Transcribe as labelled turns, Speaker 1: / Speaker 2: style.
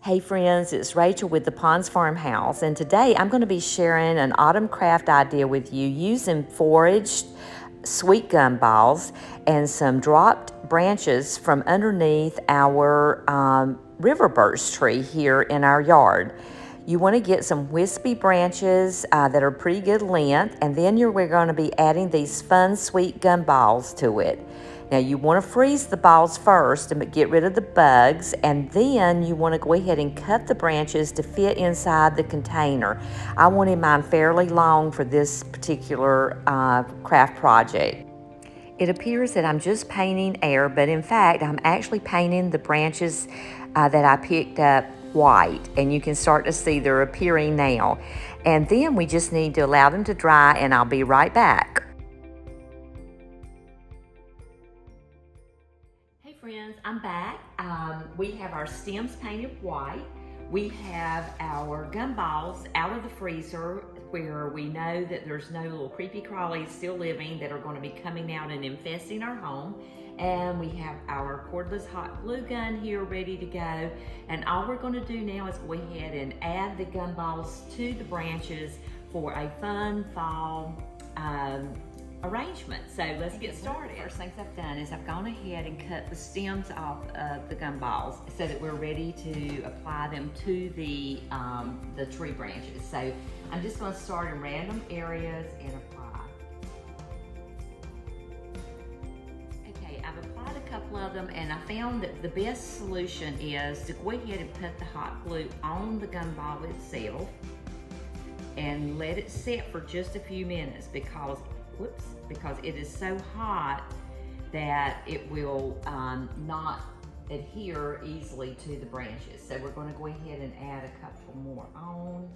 Speaker 1: Hey friends, it's Rachel with the Ponds Farmhouse, and today I'm going to be sharing an autumn craft idea with you using foraged sweet gum balls and some dropped branches from underneath our river birch tree here in our yard. You want to get some wispy branches that are pretty good length, and then we're going to be adding these fun sweet gum balls to it. Now you want to freeze the balls first and get rid of the bugs, and then you want to go ahead and cut the branches to fit inside the container. I wanted mine fairly long for this particular craft project. It appears that I'm just painting air, but in fact I'm actually painting the branches that I picked up white, and you can start to see they're appearing now. And then we just need to allow them to dry, and I'll be right back. Hey friends, I'm back. We have our stems painted white. We have our gum balls out of the freezer where we know that there's no little creepy crawlies still living that are going to be coming out and infesting our home. And we have our cordless hot glue gun here ready to go. And all we're going to do now is go ahead and add the gum balls to the branches for a fun fall arrangement. So let's get started. First things I've done is I've gone ahead and cut the stems off of the gum balls so that we're ready to apply them to the tree branches. So I'm just going to start in random areas and apply. Okay, I've applied a couple of them, and I found that the best solution is to go ahead and put the hot glue on the gum ball itself and let it set for just a few minutes because it is so hot that it will not adhere easily to the branches. So we're going to go ahead and add a couple more on.